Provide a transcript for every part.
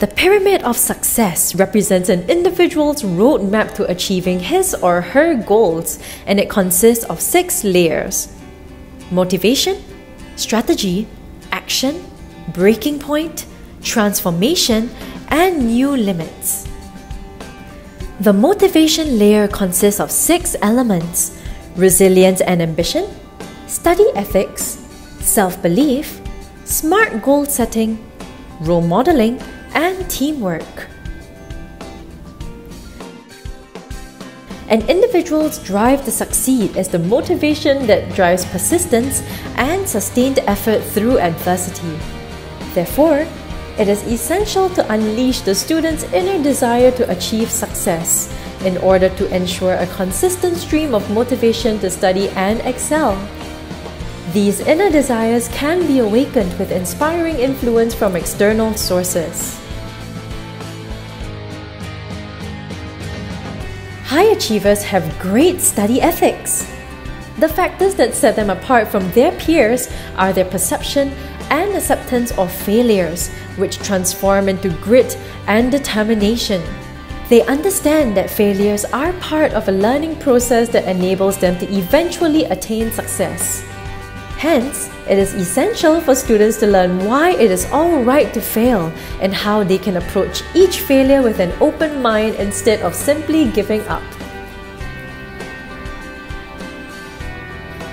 The pyramid of success represents an individual's roadmap to achieving his or her goals, and it consists of 6 layers: motivation, strategy, action, breaking point, transformation, and new limits. The motivation layer consists of 6 elements: resilience and ambition, study ethics, self-belief, smart goal setting, role modeling, and teamwork. An individual's drive to succeed is the motivation that drives persistence and sustained effort through adversity. Therefore, it is essential to unleash the student's inner desire to achieve success in order to ensure a consistent stream of motivation to study and excel. These inner desires can be awakened with inspiring influence from external sources. High achievers have great study ethics. The factors that set them apart from their peers are their perception and acceptance of failures, which transform into grit and determination. They understand that failures are part of a learning process that enables them to eventually attain success. Hence, it is essential for students to learn why it is alright to fail and how they can approach each failure with an open mind instead of simply giving up.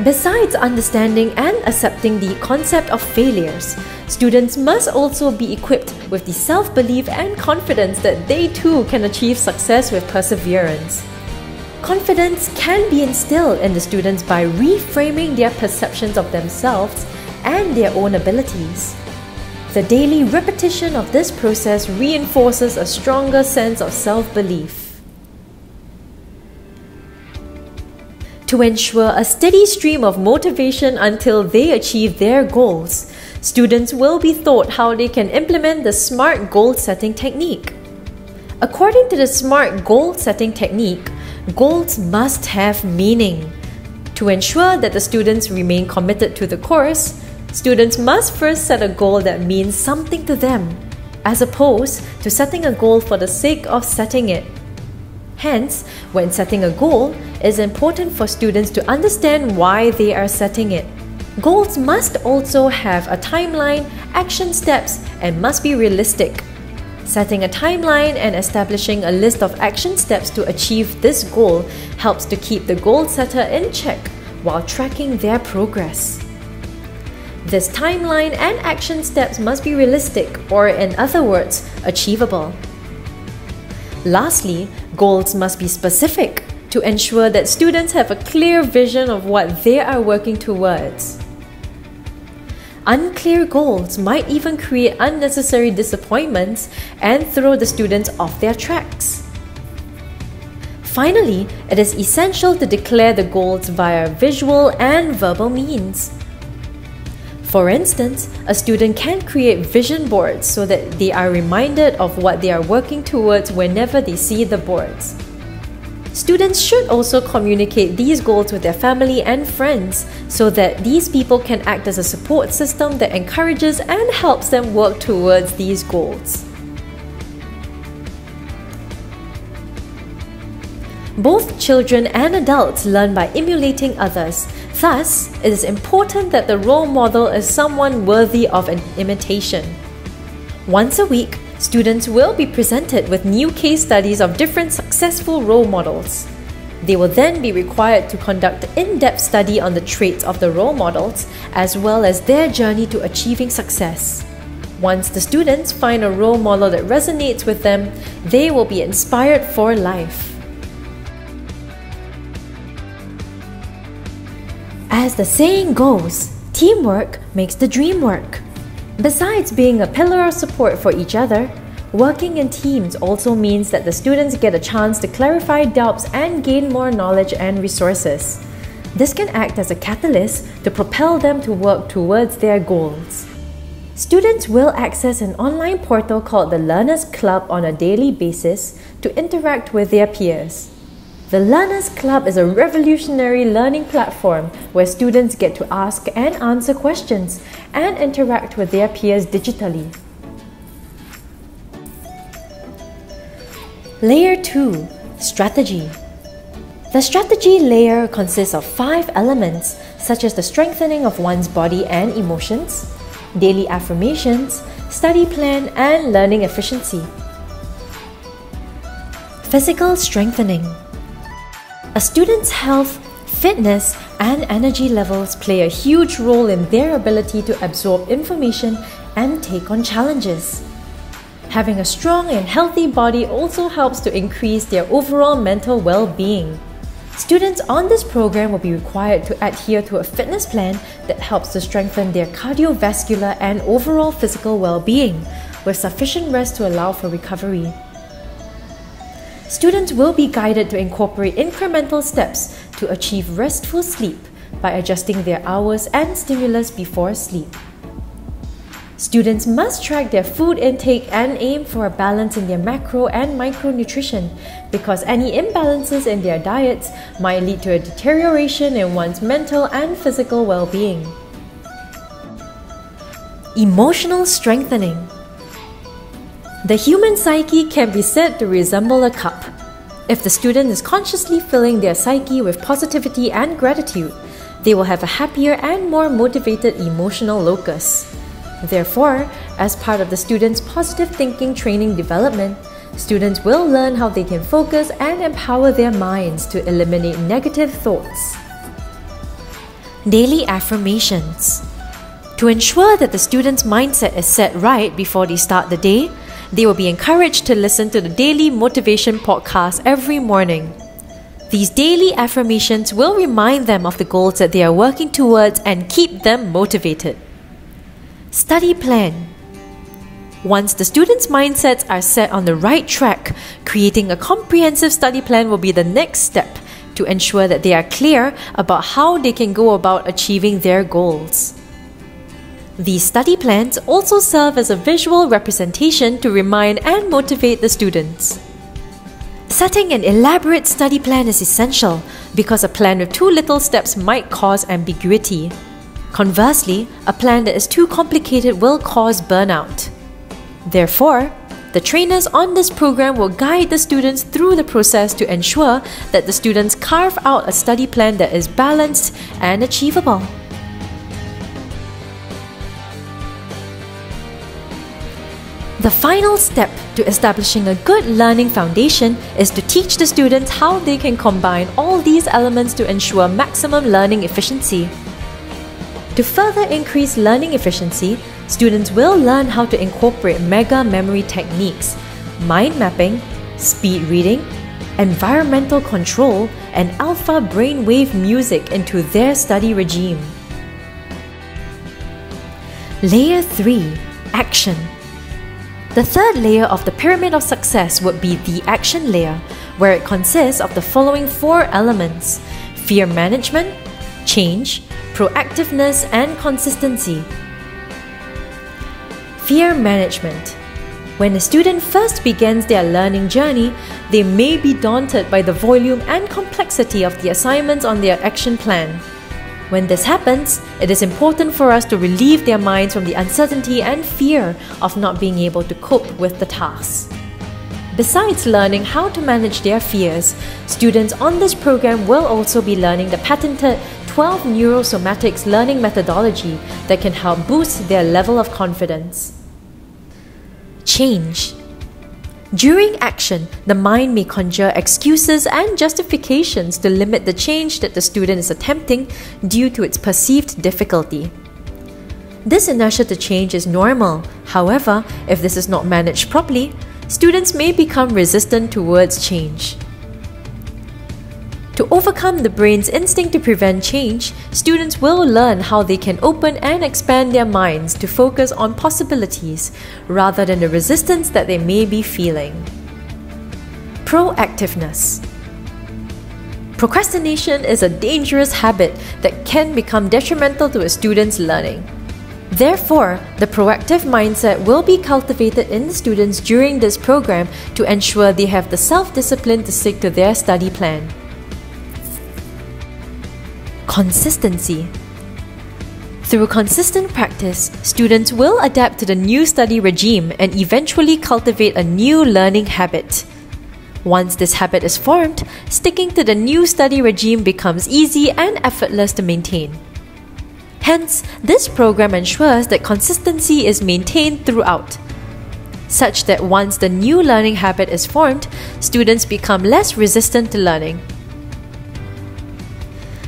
Besides understanding and accepting the concept of failures, students must also be equipped with the self-belief and confidence that they too can achieve success with perseverance. Confidence can be instilled in the students by reframing their perceptions of themselves and their own abilities. The daily repetition of this process reinforces a stronger sense of self-belief. To ensure a steady stream of motivation until they achieve their goals, students will be taught how they can implement the SMART goal setting technique. According to the SMART goal setting technique, goals must have meaning. To ensure that the students remain committed to the course, students must first set a goal that means something to them, as opposed to setting a goal for the sake of setting it. Hence, when setting a goal, it is important for students to understand why they are setting it. Goals must also have a timeline, action steps, and must be realistic. Setting a timeline and establishing a list of action steps to achieve this goal helps to keep the goal setter in check while tracking their progress. This timeline and action steps must be realistic, or in other words, achievable. Lastly, goals must be specific to ensure that students have a clear vision of what they are working towards. Unclear goals might even create unnecessary disappointments and throw the students off their tracks. Finally, it is essential to declare the goals via visual and verbal means. For instance, a student can create vision boards so that they are reminded of what they are working towards whenever they see the boards. Students should also communicate these goals with their family and friends so that these people can act as a support system that encourages and helps them work towards these goals. Both children and adults learn by emulating others. Thus, it is important that the role model is someone worthy of an imitation. Once a week, students will be presented with new case studies of different successful role models. They will then be required to conduct in-depth study on the traits of the role models as well as their journey to achieving success. Once the students find a role model that resonates with them, they will be inspired for life. As the saying goes, teamwork makes the dream work. Besides being a pillar of support for each other, working in teams also means that the students get a chance to clarify doubts and gain more knowledge and resources. This can act as a catalyst to propel them to work towards their goals. Students will access an online portal called the Learners Club on a daily basis to interact with their peers. The Learners Club is a revolutionary learning platform where students get to ask and answer questions and interact with their peers digitally. Layer 2. Strategy. The strategy layer consists of 5 elements such as the strengthening of one's body and emotions, daily affirmations, study plan, and learning efficiency. Physical strengthening. A student's health, fitness, and energy levels play a huge role in their ability to absorb information and take on challenges. Having a strong and healthy body also helps to increase their overall mental well-being. Students on this program will be required to adhere to a fitness plan that helps to strengthen their cardiovascular and overall physical well-being, with sufficient rest to allow for recovery. Students will be guided to incorporate incremental steps to achieve restful sleep by adjusting their hours and stimulus before sleep. Students must track their food intake and aim for a balance in their macro and micronutrition, because any imbalances in their diets might lead to a deterioration in one's mental and physical well-being. Emotional strengthening. The human psyche can be said to resemble a cup. If the student is consciously filling their psyche with positivity and gratitude, they will have a happier and more motivated emotional locus. Therefore, as part of the student's positive thinking training development, students will learn how they can focus and empower their minds to eliminate negative thoughts. Daily affirmations. To ensure that the student's mindset is set right before they start the day, they will be encouraged to listen to the daily motivation podcast every morning. These daily affirmations will remind them of the goals that they are working towards and keep them motivated. Study plan. Once the students' mindsets are set on the right track, creating a comprehensive study plan will be the next step to ensure that they are clear about how they can go about achieving their goals. These study plans also serve as a visual representation to remind and motivate the students. Setting an elaborate study plan is essential because a plan with too little steps might cause ambiguity. Conversely, a plan that is too complicated will cause burnout. Therefore, the trainers on this program will guide the students through the process to ensure that the students carve out a study plan that is balanced and achievable. The final step to establishing a good learning foundation is to teach the students how they can combine all these elements to ensure maximum learning efficiency. To further increase learning efficiency, students will learn how to incorporate mega memory techniques, mind mapping, speed reading, environmental control, and alpha brainwave music into their study regime. Layer 3. Action. The third layer of the pyramid of success would be the action layer, where it consists of the following 4 elements: fear management, change, proactiveness, and consistency. Fear management. When a student first begins their learning journey, they may be daunted by the volume and complexity of the assignments on their action plan. When this happens, it is important for us to relieve their minds from the uncertainty and fear of not being able to cope with the tasks. Besides learning how to manage their fears, students on this program will also be learning the patented 12 neurosomatics learning methodology that can help boost their level of confidence. Change. During action, the mind may conjure excuses and justifications to limit the change that the student is attempting due to its perceived difficulty. This inertia to change is normal. However, if this is not managed properly, students may become resistant towards change. To overcome the brain's instinct to prevent change, students will learn how they can open and expand their minds to focus on possibilities rather than the resistance that they may be feeling. Proactiveness. Procrastination is a dangerous habit that can become detrimental to a student's learning. Therefore, the proactive mindset will be cultivated in the students during this program to ensure they have the self-discipline to stick to their study plan. Consistency. Through consistent practice, students will adapt to the new study regime and eventually cultivate a new learning habit. Once this habit is formed, sticking to the new study regime becomes easy and effortless to maintain. Hence, this program ensures that consistency is maintained throughout, such that once the new learning habit is formed, students become less resistant to learning.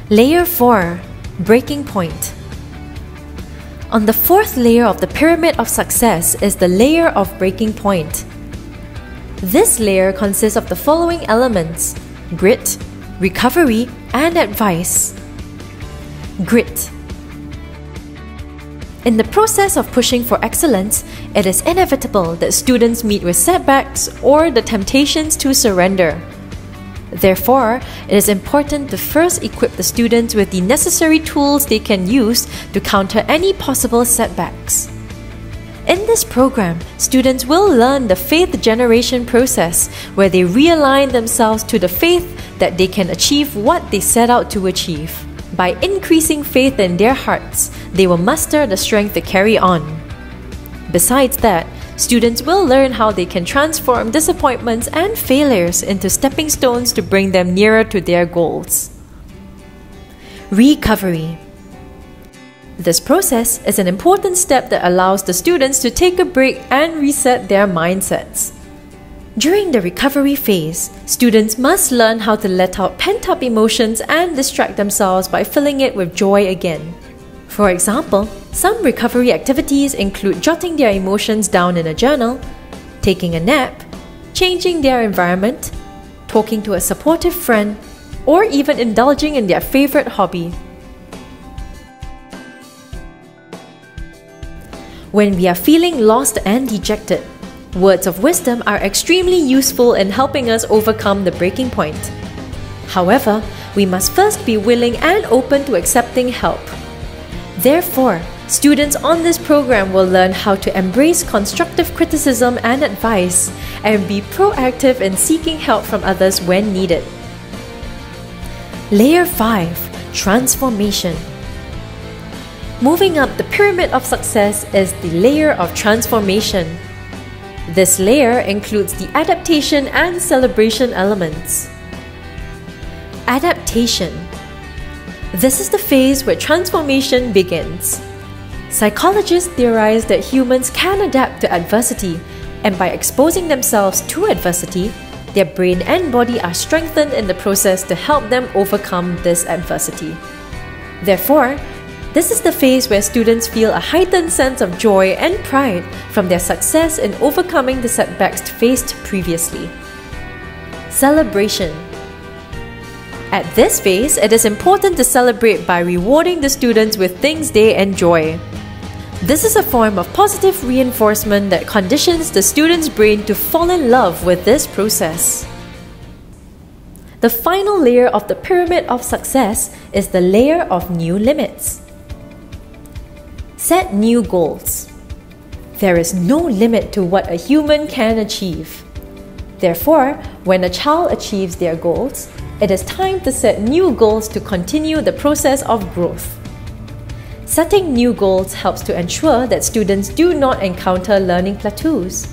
Layer 4. Breaking point. On the fourth layer of the pyramid of success is the layer of breaking point. This layer consists of the following elements: grit, recovery, and advice. Grit. In the process of pushing for excellence, it is inevitable that students meet with setbacks or the temptations to surrender. Therefore, it is important to first equip the students with the necessary tools they can use to counter any possible setbacks. In this program, students will learn the faith generation process, where they realign themselves to the faith that they can achieve what they set out to achieve. By increasing faith in their hearts, they will muster the strength to carry on. Besides that, students will learn how they can transform disappointments and failures into stepping stones to bring them nearer to their goals. Recovery. This process is an important step that allows the students to take a break and reset their mindsets. During the recovery phase, students must learn how to let out pent-up emotions and distract themselves by filling it with joy again. For example, some recovery activities include jotting their emotions down in a journal, taking a nap, changing their environment, talking to a supportive friend, or even indulging in their favorite hobby. When we are feeling lost and dejected, words of wisdom are extremely useful in helping us overcome the breaking point. However, we must first be willing and open to accepting help. Therefore, students on this program will learn how to embrace constructive criticism and advice and be proactive in seeking help from others when needed. Layer 5. Transformation. Moving up the pyramid of success is the layer of transformation. This layer includes the adaptation and celebration elements. Adaptation. This is the phase where transformation begins. Psychologists theorize that humans can adapt to adversity, and by exposing themselves to adversity, their brain and body are strengthened in the process to help them overcome this adversity. Therefore, this is the phase where students feel a heightened sense of joy and pride from their success in overcoming the setbacks faced previously. Celebration. At this phase, it is important to celebrate by rewarding the students with things they enjoy. This is a form of positive reinforcement that conditions the student's brain to fall in love with this process. The final layer of the pyramid of success is the layer of new limits. Set new goals. There is no limit to what a human can achieve. Therefore, when a child achieves their goals, it is time to set new goals to continue the process of growth. Setting new goals helps to ensure that students do not encounter learning plateaus.